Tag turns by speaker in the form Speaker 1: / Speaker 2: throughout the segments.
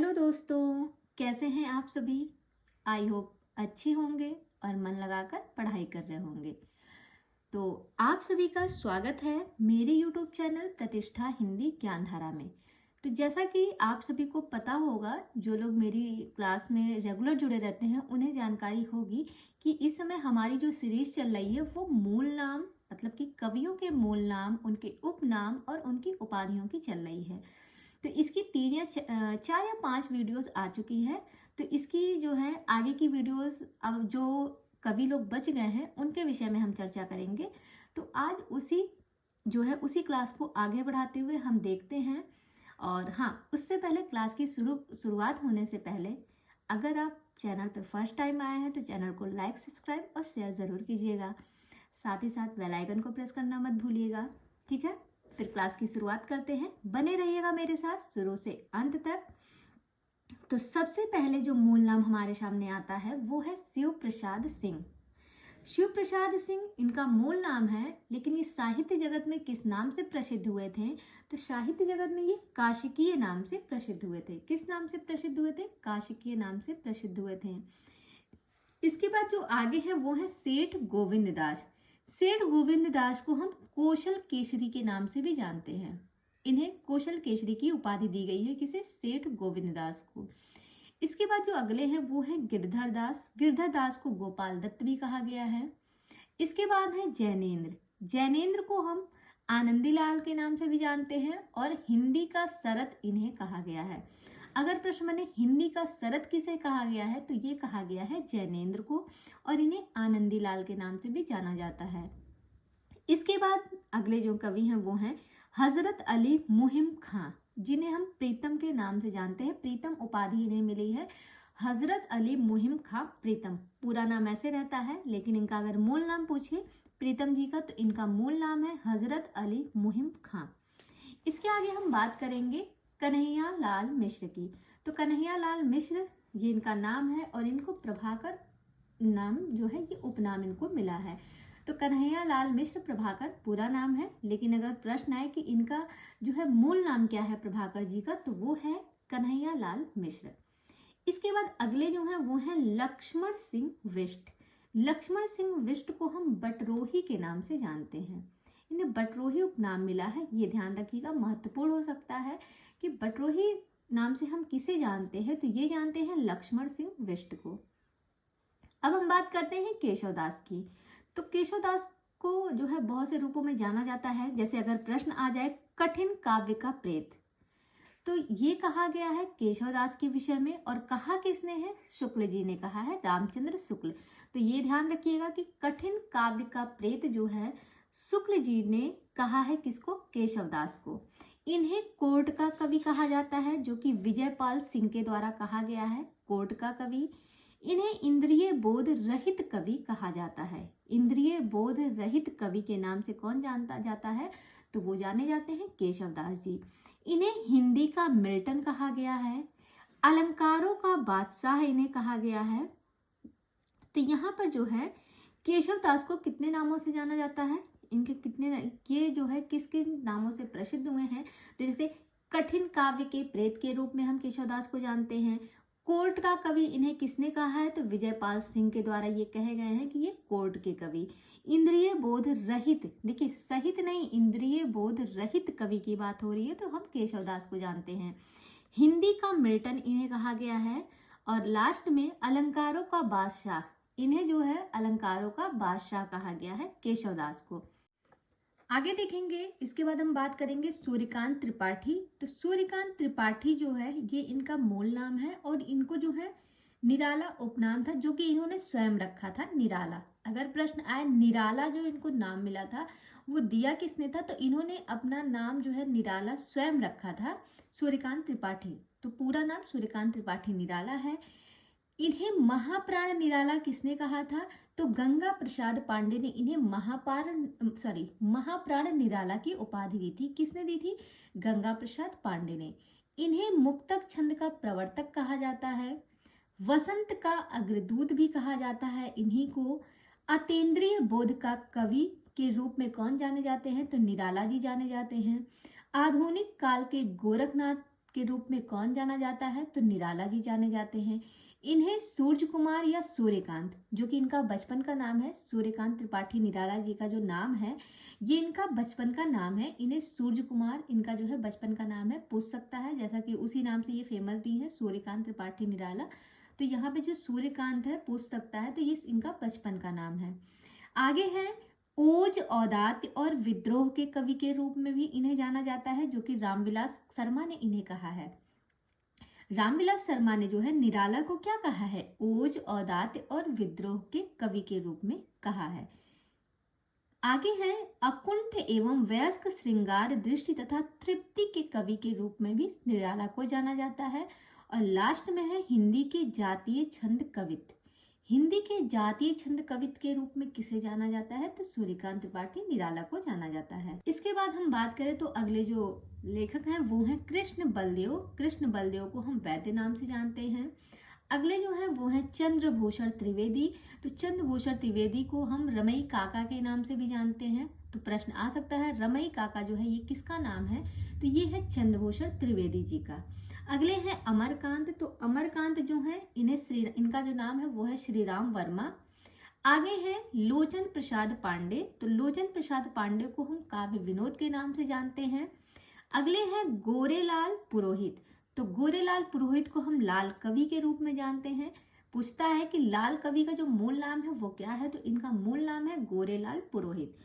Speaker 1: Hello दोस्तों, कैसे हैं आप सभी। आई होप अच्छे होंगे और मन लगाकर पढ़ाई कर रहे होंगे। तो आप सभी का स्वागत है मेरे यूट्यूब चैनल प्रतिष्ठा हिंदी ज्ञानधारा में। तो जैसा कि आप सभी को पता होगा, जो लोग मेरी क्लास में रेगुलर जुड़े रहते हैं उन्हें जानकारी होगी कि इस समय हमारी जो सीरीज चल रही है वो मूल नाम मतलब कि कवियों के मूल नाम, उनके उपनाम और उनकी उपाधियों की चल रही है। तो इसकी 4 या 5 वीडियोस आ चुकी है। तो इसकी जो है आगे की वीडियोस, अब जो कवि लोग बच गए हैं उनके विषय में हम चर्चा करेंगे। तो आज उसी क्लास को आगे बढ़ाते हुए हम देखते हैं। और हाँ, उससे पहले क्लास की शुरुआत होने से पहले अगर आप चैनल पर फर्स्ट टाइम आए हैं तो चैनल को लाइक, सब्सक्राइब और शेयर ज़रूर कीजिएगा। साथ ही साथ बेल आइकन को प्रेस करना मत भूलिएगा। ठीक है, फिर क्लास की शुरुआत करते हैं। बने रहिएगा मेरे साथ शुरू से अंत तक। तो सबसे पहले जो मूल नाम हमारे सामने आता है वो है शिव प्रसाद सिंह। शिव प्रसाद सिंह इनका मूल नाम है, लेकिन ये साहित्य जगत में किस नाम से प्रसिद्ध हुए थे? तो साहित्य जगत में ये काशिकीय नाम से प्रसिद्ध हुए थे। किस नाम से प्रसिद्ध हुए थे? काशिकीय नाम से प्रसिद्ध हुए थे। इसके बाद जो आगे है वो है सेठ गोविंद दास। सेठ गोविंद दास को हम कौशल केसरी के नाम से भी जानते हैं। इन्हें कौशल केसरी की उपाधि दी गई है, किसे? सेठ गोविंद दास को। इसके बाद जो अगले हैं वो है गिरधर दास। गिरधर दास को गोपाल दत्त भी कहा गया है। इसके बाद है जैनेन्द्र। जैनेन्द्र को हम आनंदीलाल के नाम से भी जानते हैं और हिंदी का शरद इन्हें कहा गया है। अगर प्रश्न बने हिंदी का शरद किसे कहा गया है तो ये कहा गया है जैनेन्द्र को, और इन्हें आनंदीलाल के नाम से भी जाना जाता है। इसके बाद अगले जो कवि हैं वो हैं हजरत अली मुहिम खां, जिन्हें हम प्रीतम के नाम से जानते हैं। प्रीतम उपाधि इन्हें मिली है, हजरत अली मुहिम खां प्रीतम। पूरा नाम ऐसे रहता है, लेकिन इनका अगर मूल नाम पूछे प्रीतम जी का तो इनका मूल नाम है हजरत अली मुहिम खां। इसके आगे हम बात करेंगे कन्हैया लाल मिश्र की। तो कन्हैया लाल मिश्र ये इनका नाम है और इनको प्रभाकर नाम जो है ये उपनाम इनको मिला है। तो कन्हैया लाल मिश्र प्रभाकर पूरा नाम है, लेकिन अगर प्रश्न आए कि इनका जो है मूल नाम क्या है प्रभाकर जी का, तो वो है कन्हैया लाल मिश्र। इसके बाद अगले जो है वो है लक्ष्मण सिंह बिष्ट। लक्ष्मण सिंह बिष्ट को हम बटरोही के नाम से जानते हैं। इन्हें बटरोही उपनाम मिला है, ये ध्यान रखिएगा, महत्वपूर्ण हो सकता है कि बटरोही नाम से हम किसे जानते हैं, तो ये जानते हैं लक्ष्मण सिंह बिष्ट को। अब हम बात करते हैं केशवदास की। तो केशवदास को जो है बहुत से रूपों में जाना जाता है। जैसे अगर प्रश्न आ जाए कठिन काव्य का प्रेत, तो ये कहा गया है केशवदास के विषय में, और कहा किसने है? शुक्ल जी ने कहा है, रामचंद्र शुक्ल। तो ये ध्यान रखिएगा कि कठिन काव्य का प्रेत जो है शुक्ल जी ने कहा है किसको? केशवदास को। इन्हें कोर्ट का कवि कहा जाता है, जो कि विजयपाल सिंह के द्वारा कहा गया है, कोर्ट का कवि। इन्हें इंद्रिय बोध रहित कवि कहा जाता है। इंद्रिय बोध रहित कवि के नाम से कौन जानता जाता है? तो वो जाने जाते हैं केशवदास जी। इन्हें हिंदी का मिल्टन कहा गया है। अलंकारों का बादशाह इन्हें कहा गया है। तो यहाँ पर जो है केशवदास को कितने नामों से जाना जाता है? इनके ये जो है किस किस नामों से प्रसिद्ध हुए हैं? तो जैसे कठिन काव्य के प्रेत के रूप में हम केशवदास को जानते हैं। कोर्ट का कवि इन्हें किसने कहा है? तो विजयपाल सिंह के द्वारा ये कहे गए हैं कि ये कोर्ट के कवि। इंद्रिय बोध रहित, देखिए सहित नहीं, इंद्रिय बोध रहित कवि की बात हो रही है, तो हम केशवदास को जानते हैं। हिंदी का मिल्टन इन्हें कहा गया है। और लास्ट में अलंकारों का बादशाह, इन्हें जो है अलंकारों का बादशाह कहा गया है केशवदास को। आगे देखेंगे, इसके बाद हम बात करेंगे सूर्यकांत त्रिपाठी। तो सूर्यकांत त्रिपाठी जो है ये इनका मूल नाम है, और इनको जो है निराला उपनाम था, जो कि इन्होंने स्वयं रखा था, निराला। अगर प्रश्न आए निराला जो इनको नाम मिला था वो दिया किसने था, तो इन्होंने अपना नाम जो है निराला स्वयं रखा था, सूर्यकांत त्रिपाठी। तो पूरा नाम सूर्यकांत त्रिपाठी निराला है। इन्हें महाप्राण निराला किसने कहा था? तो गंगा प्रसाद पांडे ने इन्हें महाप्राण निराला की उपाधि दी थी। किसने दी थी? गंगा प्रसाद पांडे ने। इन्हें मुक्तक छंद का प्रवर्तक कहा जाता है। वसंत का अग्रदूत भी कहा जाता है इन्हीं को। अतीन्द्रिय बोध का कवि के रूप में कौन जाने जाते हैं? तो निराला जी जाने जाते हैं। आधुनिक काल के गोरखनाथ के रूप में कौन जाना जाता है? तो निराला जी जाने जाते हैं। इन्हें सूर्य कुमार या सूर्यकांत, जो कि इनका बचपन का नाम है, सूर्यकांत त्रिपाठी निराला जी का जो नाम है ये इनका बचपन का नाम है। इन्हें सूर्य कुमार इनका जो है बचपन का नाम है, पूछ सकता है, जैसा कि उसी नाम से ये फेमस भी है, सूर्यकांत त्रिपाठी निराला। तो यहाँ पे जो सूर्यकांत है पूछ सकता है, तो ये इनका बचपन का नाम है। आगे है ओज, औदात्य और विद्रोह के कवि के रूप में भी इन्हें जाना जाता है, जो कि रामविलास शर्मा ने इन्हें कहा है। रामविलास शर्मा ने जो है निराला को क्या कहा है? ओज, औदात्य और विद्रोह के कवि के रूप में कहा है। आगे है अकुंठ एवं वयस्क श्रृंगार, दृष्टि तथा तृप्ति के कवि के रूप में भी निराला को जाना जाता है। और लास्ट में है हिंदी के जातीय छंद कवित्व। हिंदी के जातीय छंद कवित्व के रूप में किसे जाना जाता है? तो सूर्यकांत त्रिपाठी निराला को जाना जाता है। इसके बाद हम बात करें तो अगले जो लेखक हैं वो हैं कृष्ण बलदेव। कृष्ण बलदेव को हम वैद्य नाम से जानते हैं। अगले जो है वो है चंद्रभूषण त्रिवेदी। तो चंद्रभूषण त्रिवेदी को हम रमई काका के नाम से भी जानते हैं। तो प्रश्न आ सकता है रमई काका जो है ये किसका नाम है? तो ये है चंद्रभूषण त्रिवेदी जी का। अगले हैं अमरकांत। तो अमरकांत जो है इनका जो नाम है वो है श्रीराम वर्मा। आगे है लोचन प्रसाद पांडे। तो लोचन प्रसाद पांडे को हम काव्य विनोद के नाम से जानते हैं। अगले हैं गोरेलाल पुरोहित। तो गोरेलाल पुरोहित को हम लाल कवि के रूप में जानते हैं। पूछता है कि लाल कवि का जो मूल नाम है वो क्या है? तो इनका मूल नाम है गोरेलाल पुरोहित।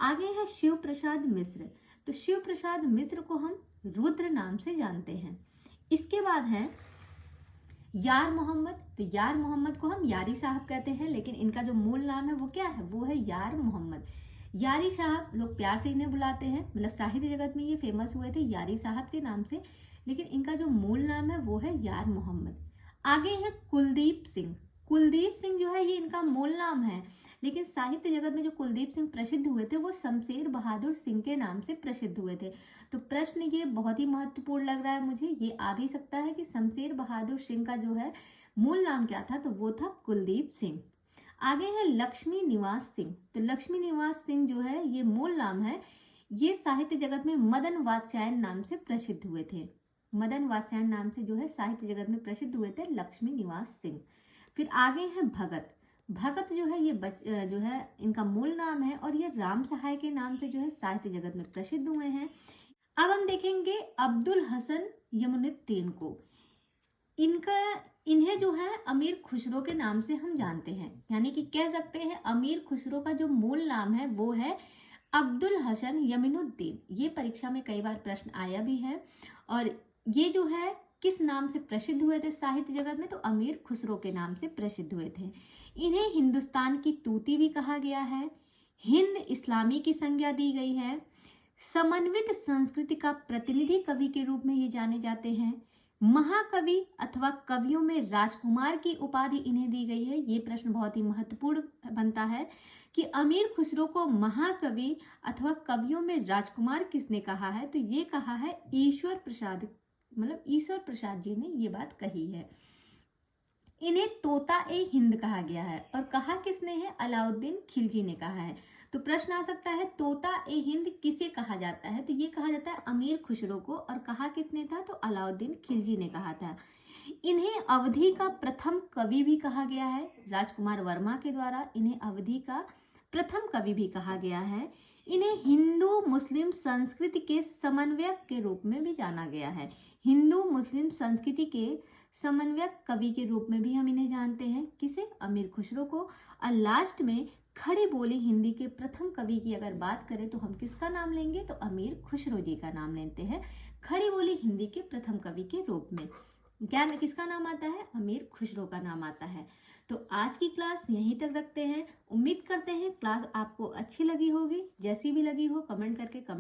Speaker 1: आगे है शिव प्रसाद मिश्र। तो शिव प्रसाद मिश्र को हम रुद्र नाम से जानते हैं। इसके बाद है यार मोहम्मद। तो यार मोहम्मद को हम यारी साहब कहते हैं, लेकिन इनका जो मूल नाम है वो क्या है? वो है यार मोहम्मद। यारी साहब लोग प्यार से इन्हें बुलाते हैं, मतलब साहित्य जगत में ये फेमस हुए थे यारी साहब के नाम से, लेकिन इनका जो मूल नाम है वो है यार मोहम्मद। आगे है कुलदीप सिंह। कुलदीप सिंह जो है ये इनका मूल नाम है, लेकिन साहित्य जगत में जो कुलदीप सिंह प्रसिद्ध हुए थे वो शमशेर बहादुर सिंह के नाम से प्रसिद्ध हुए थे। तो प्रश्न ये बहुत ही महत्वपूर्ण लग रहा है मुझे, ये आ भी सकता है कि शमशेर बहादुर सिंह का जो है मूल नाम क्या था? तो वो था कुलदीप सिंह। आगे है लक्ष्मी निवास सिंह। तो लक्ष्मी निवास सिंह जो है ये मूल नाम है, ये साहित्य जगत में मदन वात्स्यायन नाम से प्रसिद्ध हुए थे। मदन वात्स्यायन नाम से जो है साहित्य जगत में प्रसिद्ध हुए थे लक्ष्मी निवास सिंह। फिर आगे है भगत। भगत जो है ये जो है इनका मूल नाम है, और ये राम सहाय के नाम से जो है साहित्य जगत में प्रसिद्ध हुए हैं। अब हम देखेंगे अब्दुल हसन यमुनुद्दीन को। इन्हें जो है अमीर खुसरो के नाम से हम जानते हैं, यानी कि कह सकते हैं अमीर खुसरो का जो मूल नाम है वो है अब्दुल हसन यमुनुद्दीन। ये परीक्षा में कई बार प्रश्न आया भी है। और ये जो है किस नाम से प्रसिद्ध हुए थे साहित्य जगत में? तो अमीर खुसरो के नाम से प्रसिद्ध हुए थे। इन्हें हिंदुस्तान की तूती भी कहा गया है, हिंद इस्लामी की संज्ञा दी गई है, समन्वित संस्कृति का प्रतिनिधि कवि के रूप में ये जाने जाते हैं, महाकवि अथवा कवियों में राजकुमार की उपाधि इन्हें दी गई है। ये प्रश्न बहुत ही महत्वपूर्ण बनता है कि अमीर खुसरो को महाकवि अथवा कवियों में राजकुमार किसने कहा है? तो ये कहा है ईश्वर प्रसाद, मतलब ईश्वर प्रसाद जी ने ये बात कही है। इन्हें तोता ए हिंद कहा गया है, और कहा किसने है? अलाउद्दीन खिलजी ने कहा है। तो प्रश्न आ सकता है तोता ए हिंद किसे कहा जाता है? तो ये कहा जाता है अमीर खुसरो को, और कहा किसने था? तो अलाउद्दीन खिलजी ने कहा था। इन्हें अवधि का प्रथम कवि भी कहा गया है, राजकुमार वर्मा के द्वारा इन्हें अवधि का प्रथम कवि भी कहा गया है। इन्हें हिंदू मुस्लिम संस्कृति के समन्वयक के रूप में भी जाना गया है। हिंदू मुस्लिम संस्कृति के समन्वयक कवि के रूप में भी हम इन्हें जानते हैं। किसे? अमीर खुसरो को। और लास्ट में खड़ी बोली हिंदी के प्रथम कवि की अगर बात करें तो हम किसका नाम लेंगे? तो अमीर खुसरो जी का नाम लेते हैं खड़ी बोली हिंदी के प्रथम कवि के रूप में। क्या किसका नाम आता है? अमीर खुसरो का नाम आता है। तो आज की क्लास यहीं तक रखते हैं। उम्मीद करते हैं क्लास आपको अच्छी लगी होगी। जैसी भी लगी हो कमेंट सेक्शन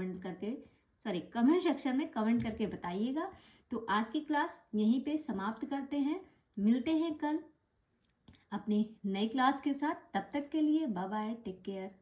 Speaker 1: में कमेंट करके बताइएगा। तो आज की क्लास यहीं पे समाप्त करते हैं। मिलते हैं कल अपनी नई क्लास के साथ। तब तक के लिए बाय बाय, टेक केयर।